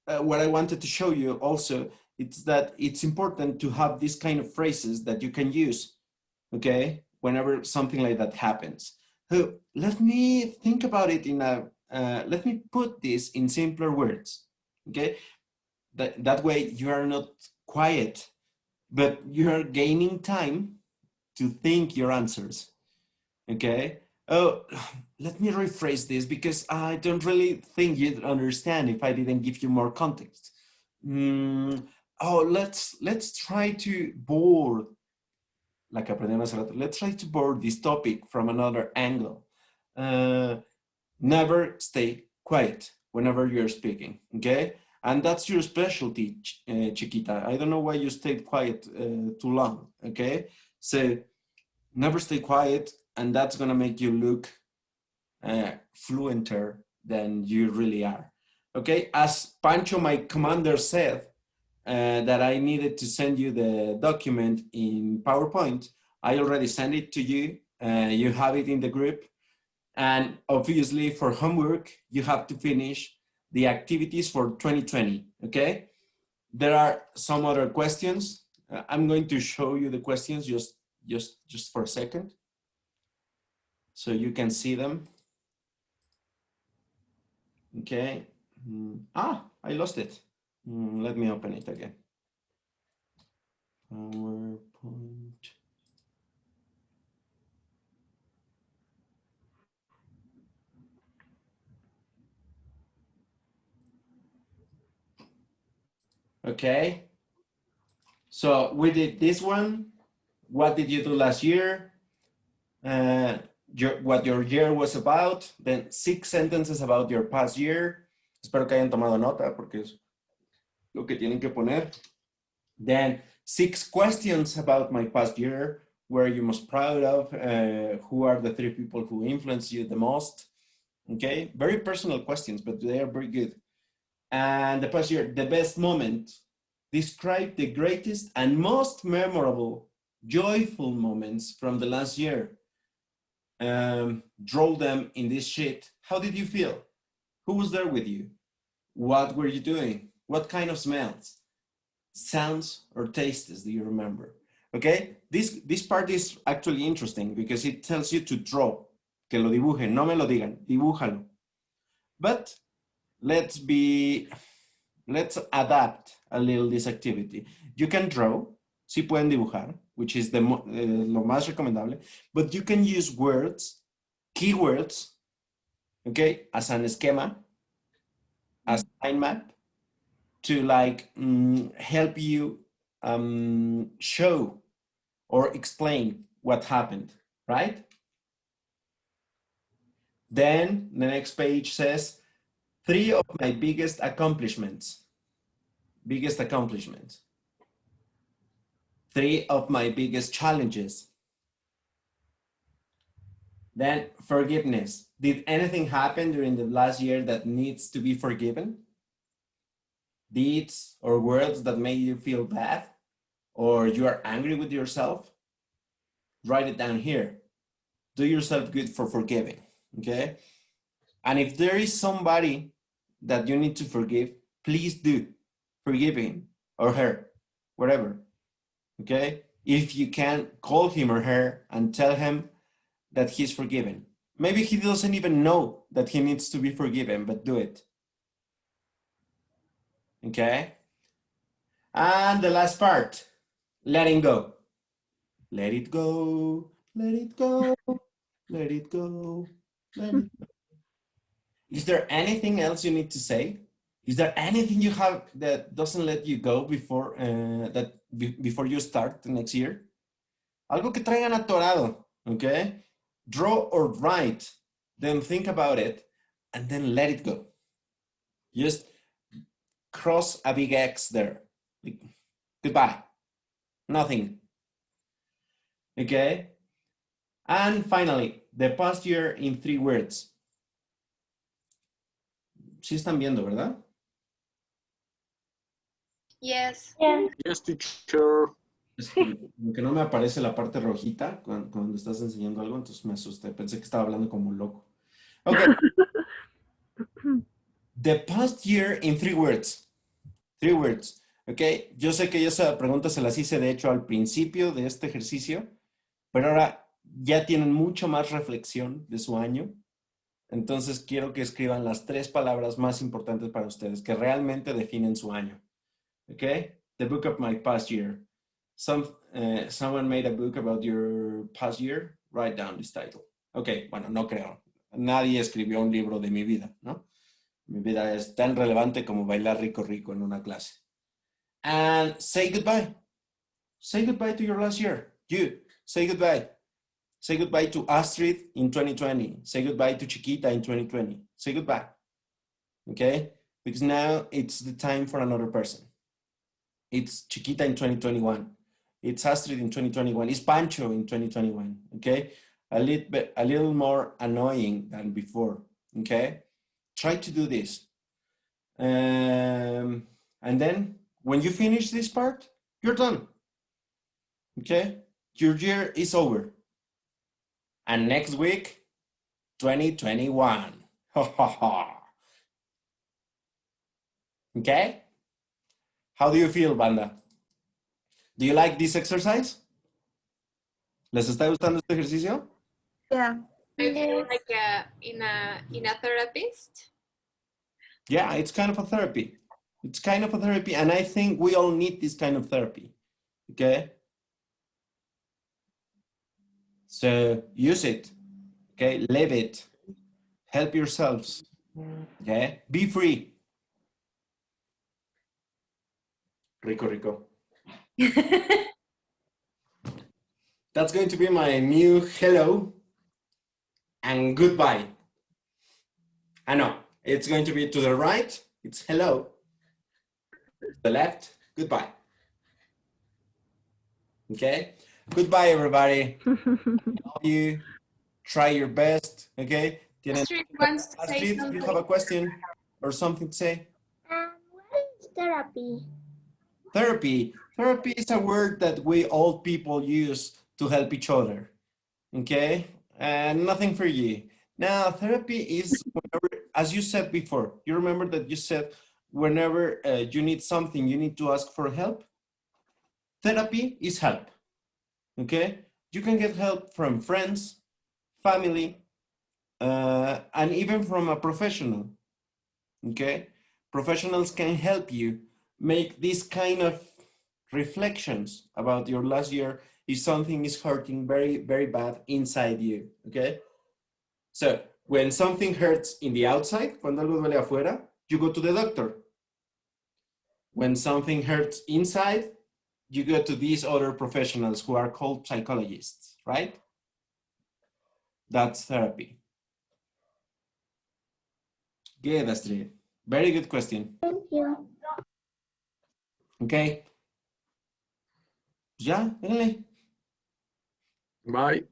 what I wanted to show you also, it's that it's important to have these kind of phrases that you can use, okay? Whenever something like that happens. So let me think about it in a, let me put this in simpler words, okay? That way you are not quiet, but you are gaining time to think your answers, okay? Oh, let me rephrase this because I don't really think you'd understand if I didn't give you more context. Oh, let's try to board, like aprendieron hace rato, let's try to board this topic from another angle. Never stay quiet whenever you're speaking, okay? And that's your specialty, Chiquita. I don't know why you stayed quiet too long, okay? So never stay quiet, and that's gonna make you look fluenter than you really are, okay? As Pancho, my commander, said that I needed to send you the document in PowerPoint. I already sent it to you. You have it in the group. And obviously for homework, you have to finish the activities for 2020, okay? There are some other questions. I'm going to show you the questions just for a second, so you can see them. Okay. I lost it. Let me open it again. PowerPoint. Okay. So we did this one. What did you do last year? What your year was about. Then 6 sentences about your past year. Espero que hayan tomado nota porque es lo que tienen que poner. Then 6 questions about my past year. Where are you most proud of? Who are the 3 people who influenced you the most? Okay, very personal questions, but they are very good. And the past year, the best moment. Describe the greatest and most memorable, joyful moments from the last year. Draw them in this sheet. How did you feel? Who was there with you? What were you doing? What kind of smells, sounds, or tastes do you remember? Okay, this part is actually interesting because it tells you to draw. Que lo dibujen, no me lo digan, dibújalo. But let's adapt a little this activity. You can draw, sí pueden dibujar, which is lo más recomendable, but you can use words, keywords, okay, as an schema, as a mind map, to like help you show or explain what happened, right? Then the next page says, 3 of my biggest accomplishments. Biggest accomplishments. 3 of my biggest challenges. Then forgiveness. Did anything happen during the last year that needs to be forgiven? Deeds or words that made you feel bad or you are angry with yourself? Write it down here. Do yourself good for forgiving, okay? And if there is somebody that you need to forgive, please do. Forgive him or her, whatever, okay? If you can, call him or her and tell him that he's forgiven. Maybe he doesn't even know that he needs to be forgiven, but do it. Okay? And the last part, letting go. Let it go, let it go, let it go, let it go. Is there anything else you need to say? Is there anything you have that doesn't let you go before before you start the next year? Algo que traigan atorado, okay? Draw or write, then think about it, and then let it go. Just cross a big X there. Goodbye. Nothing. Okay? And finally, the past year in 3 words. Sí están viendo, ¿verdad? Yes. Yes, teacher. Es que no me aparece la parte rojita cuando estás enseñando algo, entonces me asusté. Pensé que estaba hablando como loco. Okay. The past year in 3 words. 3 words. Ok. Yo sé que esa pregunta se las hice de hecho al principio de este ejercicio, pero ahora ya tienen mucho más reflexión de su año. Entonces quiero que escriban las 3 palabras más importantes para ustedes que realmente definen su año. Ok. The book of my past year. Someone made a book about your past year. Write down this title. Ok, bueno, no creo. Nadie escribió un libro de mi vida, ¿no? Mi vida es tan relevante como bailar rico rico en una clase. And say goodbye. Say goodbye to your last year. You, say goodbye. Say goodbye to Astrid in 2020. Say goodbye to Chiquita in 2020. Say goodbye. Okay? Because now it's the time for another person. It's Chiquita in 2021. It's Astrid in 2021. It's Pancho in 2021. Okay? A little more annoying than before. Okay? Try to do this. And then when you finish this part, you're done. Okay? Your year is over. And next week, 2021. Okay? How do you feel, banda? Do you like this exercise? ¿Les está gustando este ejercicio? Yeah. I feel like in a therapist. Yeah, it's kind of a therapy. It's kind of a therapy, and I think we all need this kind of therapy. Okay? So use it. Okay? Live it. Help yourselves. Okay? Be free. Rico, rico. That's going to be my new hello and goodbye. I know, it's going to be to the right, it's hello. To the left, goodbye. Okay? Goodbye, everybody. Love you. Try your best, okay? Astrid wants to say Astrid, something. do you have a question or something to say? What is therapy? Therapy is a word that we old people use to help each other, okay? And nothing for you. Now, therapy is whenever, as you said before, you remember that you said whenever you need something, you need to ask for help? Therapy is help, okay? You can get help from friends, family, and even from a professional, okay? Professionals can help you make this kind of reflections about your last year if something is hurting very, very bad inside you, okay? So when something hurts in the outside, cuando algo duele afuera, you go to the doctor. When something hurts inside, you go to these other professionals who are called psychologists, right? That's therapy. Good, Astrid. Very good question. Thank you. Okay. Yeah, déjenle. Bye.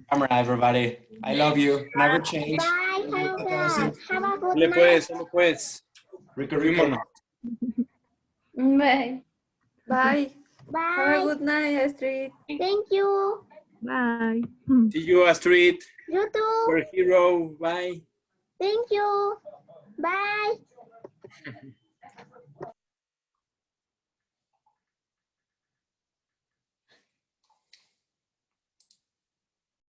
Camera, everybody. I love you. Never change. Bye, Helga. Have a good Sale night. pues, sale pues. Rico, Rico. Fuímonos. Bye. Bye. Have a Bye. good night, Astrid. Thank you. Bye. See you, Astrid. You too. You're a hero. Bye. Thank you. Bye.